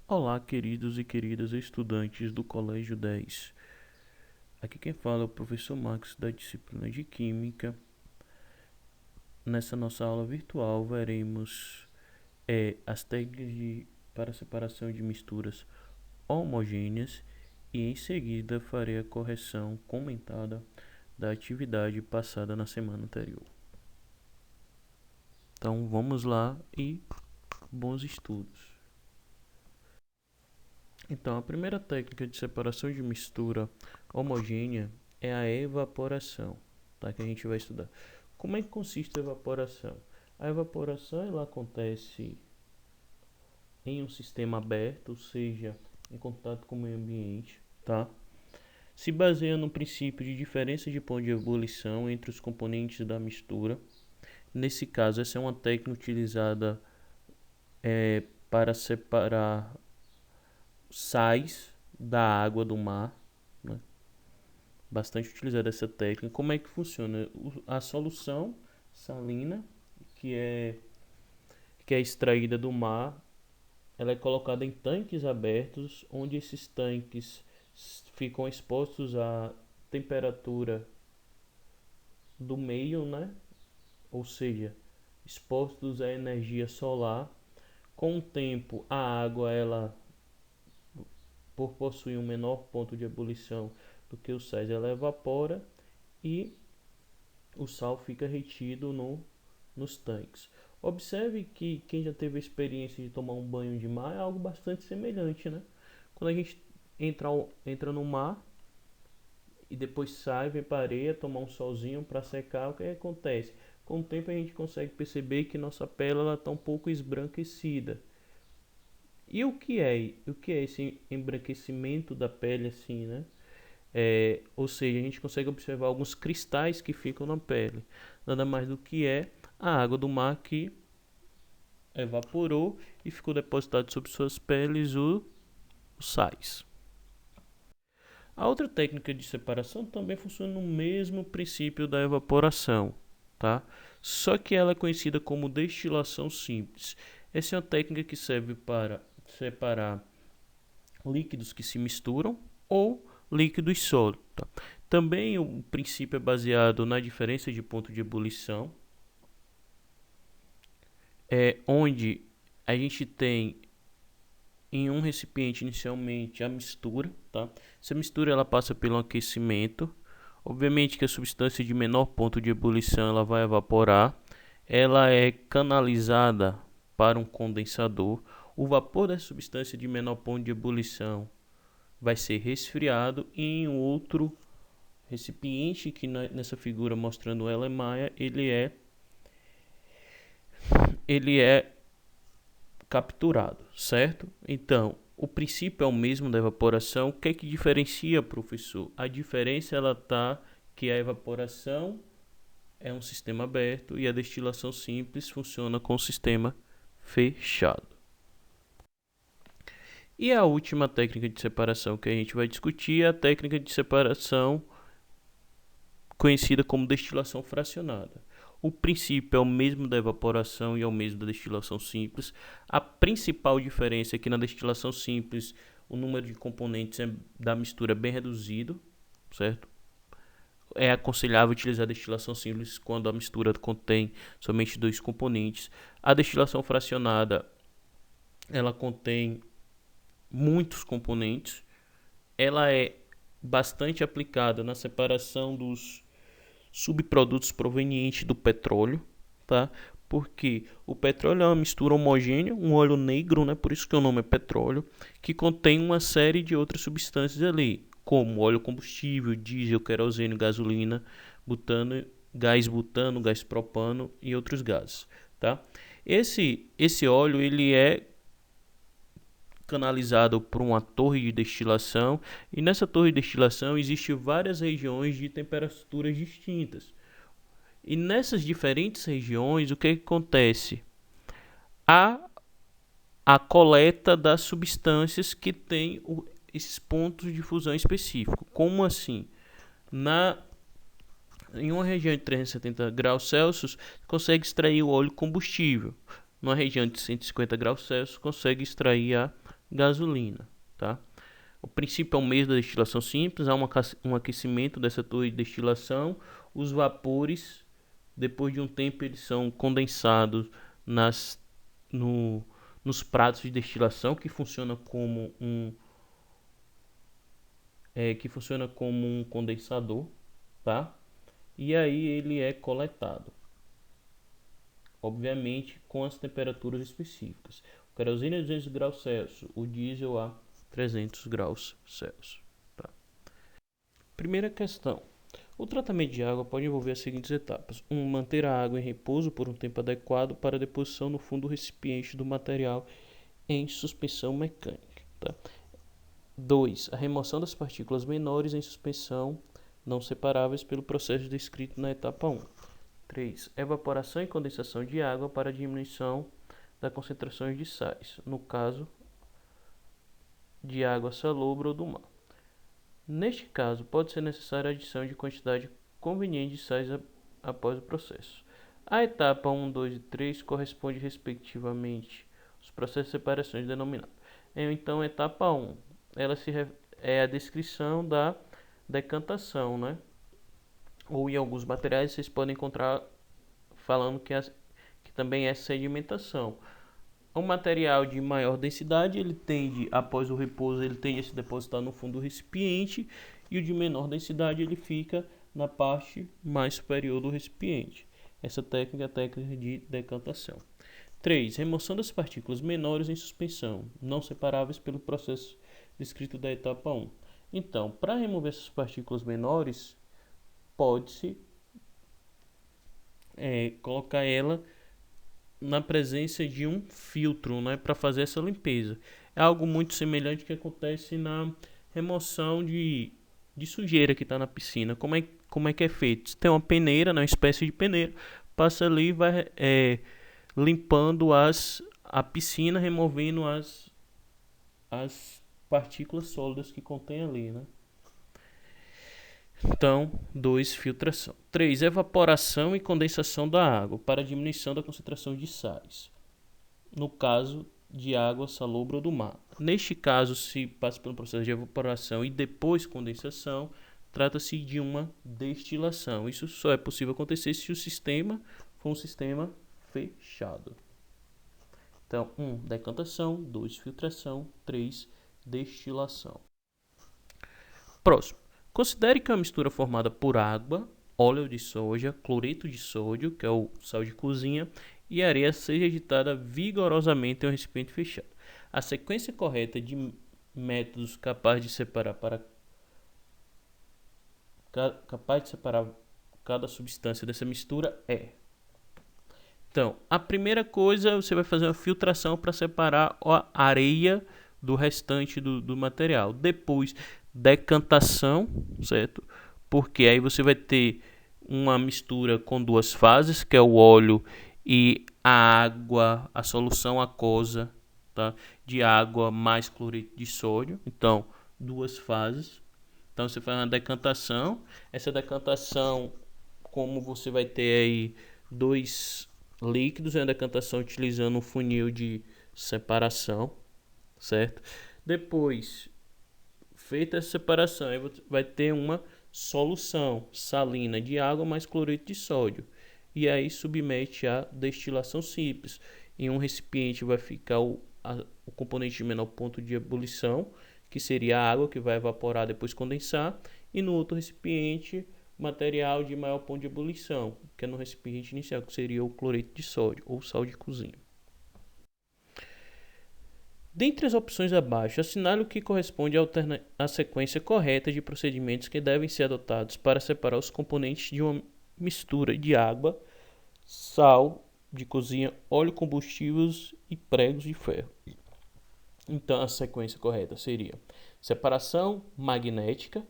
Olá, queridos e queridas estudantes do Colégio 10. Aqui quem fala é o professor Max da disciplina de Química. Nessa nossa aula virtual veremos as técnicas para separação de misturas homogêneas e em seguida farei a correção comentada da atividade passada na semana anterior. Então vamos lá e bons estudos. Então, a primeira técnica de separação de mistura homogênea é a evaporação, tá? Que a gente vai estudar. Como é que consiste a evaporação? A evaporação ela acontece em um sistema aberto, ou seja, em contato com o meio ambiente, tá? Se baseia no princípio de diferença de ponto de ebulição entre os componentes da mistura. Nesse caso, essa é uma técnica utilizada para separar sais da água do mar, né? Bastante utilizada essa técnica. Como é que funciona? A solução salina, que é, que é extraída do mar, ela é colocada em tanques abertos, onde esses tanques ficam expostos à temperatura do meio, né? Ou seja, expostos à energia solar. Com o tempo, a água, ela, por possuir um menor ponto de ebulição do que os sais, ela evapora e o sal fica retido nos tanques. Observe que quem já teve a experiência de tomar um banho de mar é algo bastante semelhante, né? Quando a gente entra no mar e depois sai, vem para a areia, tomar um solzinho para secar, o que acontece? Com o tempo a gente consegue perceber que nossa pele está um pouco esbranquecida. E o que é esse embranquecimento da pele assim, né? Ou seja, a gente consegue observar alguns cristais que ficam na pele. Nada mais do que é a água do mar que evaporou e ficou depositado sobre suas peles os sais. A outra técnica de separação também funciona no mesmo princípio da evaporação, tá? Só que ela é conhecida como destilação simples. Essa é uma técnica que serve para separar líquidos que se misturam ou líquidos sólidos, tá? Também o princípio é baseado na diferença de ponto de ebulição, onde a gente tem em um recipiente inicialmente a mistura, tá? Essa mistura ela passa pelo aquecimento. Obviamente que a substância de menor ponto de ebulição ela vai evaporar. Ela é canalizada para um condensador. O vapor da substância de menor ponto de ebulição vai ser resfriado e em outro recipiente que nessa figura mostrando ela é maia, ele é capturado, certo? Então, o princípio é o mesmo da evaporação. O que é que diferencia, professor? A diferença ela tá que a evaporação é um sistema aberto e a destilação simples funciona com o sistema fechado. E a última técnica de separação que a gente vai discutir é a técnica de separação conhecida como destilação fracionada. O princípio é o mesmo da evaporação e é o mesmo da destilação simples. A principal diferença é que na destilação simples o número de componentes da mistura é bem reduzido, certo? É aconselhável utilizar a destilação simples quando a mistura contém somente dois componentes. A destilação fracionada ela contém muitos componentes. Ela é bastante aplicada na separação dos subprodutos provenientes do petróleo, tá? Porque o petróleo é uma mistura homogênea, um óleo negro, né? Por isso que o nome é petróleo, que contém uma série de outras substâncias ali, como óleo combustível, diesel, querosene, gasolina, butano, gás propano e outros gases, tá? Esse óleo ele é canalizado por uma torre de destilação e nessa torre de destilação existem várias regiões de temperaturas distintas. E nessas diferentes regiões, o que acontece? Há a coleta das substâncias que têm esses pontos de fusão específicos. Como assim? Em uma região de 370 graus Celsius, consegue extrair o óleo combustível. Numa região de 150 graus Celsius, consegue extrair a gasolina, tá? O princípio é o mesmo da destilação simples, há um aquecimento dessa torre de destilação, os vapores, depois de um tempo, eles são condensados nas, no, nos pratos de destilação, que funciona como um condensador, tá? E aí ele é coletado, obviamente com as temperaturas específicas. O querosene a 200 graus Celsius, o diesel a 300 graus Celsius. Tá? Primeira questão. O tratamento de água pode envolver as seguintes etapas. 1. Manter a água em repouso por um tempo adequado para a deposição no fundo do recipiente do material em suspensão mecânica. Tá? 2. A remoção das partículas menores em suspensão não separáveis pelo processo descrito na etapa 1. 3. Evaporação e condensação de água para diminuição da concentração de sais, no caso de água salobra ou do mar. Neste caso, pode ser necessária a adição de quantidade conveniente de sais após o processo. A etapa 1, 2 e 3 corresponde respectivamente aos processos de separação denominados. Então, etapa 1, ela é a descrição da decantação, né? Ou em alguns materiais vocês podem encontrar falando que também é sedimentação. O material de maior densidade, ele tende, após o repouso, ele tende a se depositar no fundo do recipiente, e o de menor densidade ele fica na parte mais superior do recipiente. Essa técnica é a técnica de decantação. 3. Remoção das partículas menores em suspensão, não separáveis pelo processo descrito da etapa 1. Então, para remover essas partículas menores, pode-se colocar ela na presença de um filtro, né, para fazer essa limpeza. É algo muito semelhante que acontece na remoção de sujeira que está na piscina. Como é que é feito? Você tem uma peneira, né, uma espécie de peneira, passa ali e vai limpando a piscina, removendo as partículas sólidas que contém ali, né? Então, 2. Filtração. 3. Evaporação e condensação da água para diminuição da concentração de sais, no caso de água salobra ou do mar. Neste caso, se passa pelo processo de evaporação e depois condensação, trata-se de uma destilação. Isso só é possível acontecer se o sistema for um sistema fechado. Então, 1. Decantação. 2. Filtração. 3. Destilação. Próximo. Considere que uma mistura formada por água, óleo de soja, cloreto de sódio, que é o sal de cozinha, e areia seja agitada vigorosamente em um recipiente fechado. A sequência correta de métodos capazes de separar cada substância dessa mistura é. Então, a primeira coisa, você vai fazer uma filtração para separar a areia do restante do material. Depois, decantação, certo? Porque aí você vai ter uma mistura com duas fases, que é o óleo e a água, a solução aquosa, tá? De água mais cloreto de sódio. Então, duas fases. Então, você faz uma decantação. Essa decantação, como você vai ter aí dois líquidos, é uma decantação utilizando um funil de separação, certo? Depois, feita essa separação, aí vai ter uma solução salina de água mais cloreto de sódio. E aí submete a destilação simples. Em um recipiente vai ficar o componente de menor ponto de ebulição, que seria a água que vai evaporar depois condensar. E no outro recipiente, material de maior ponto de ebulição, que é no recipiente inicial, que seria o cloreto de sódio ou sal de cozinha. Dentre as opções abaixo, assinale o que corresponde à sequência correta de procedimentos que devem ser adotados para separar os componentes de uma mistura de água, sal de cozinha, óleo, combustíveis e pregos de ferro. Então, a sequência correta seria separação magnética.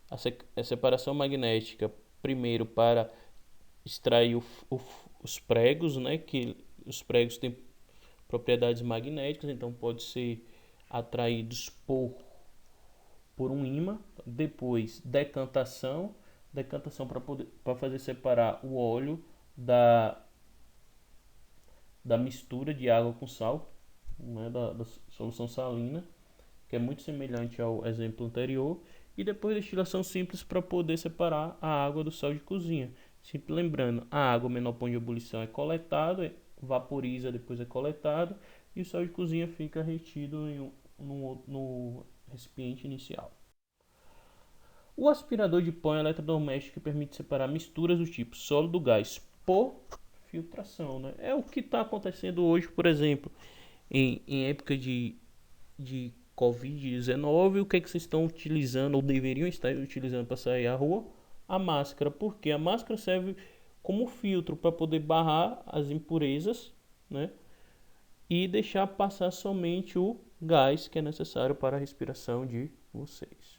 A separação magnética, primeiro para extrair os pregos, né? Que os pregos têm propriedades magnéticas, então pode ser atraídos por um ímã. Depois, decantação para fazer separar o óleo da mistura de água com sal, né, da solução salina, que é muito semelhante ao exemplo anterior, e depois destilação simples para poder separar a água do sal de cozinha. Sempre lembrando, a água menor ponto de ebulição é coletado, vaporiza, depois é coletado, e o sal de cozinha fica retido no recipiente inicial. O aspirador de pó é um eletrodoméstico que permite separar misturas do tipo sólido gás por filtração, né? É o que está acontecendo hoje, por exemplo, em época de Covid-19, o que é que vocês estão utilizando ou deveriam estar utilizando para sair à rua? A máscara, porque a máscara serve como filtro para poder barrar as impurezas, né? E deixar passar somente o gás que é necessário para a respiração de vocês.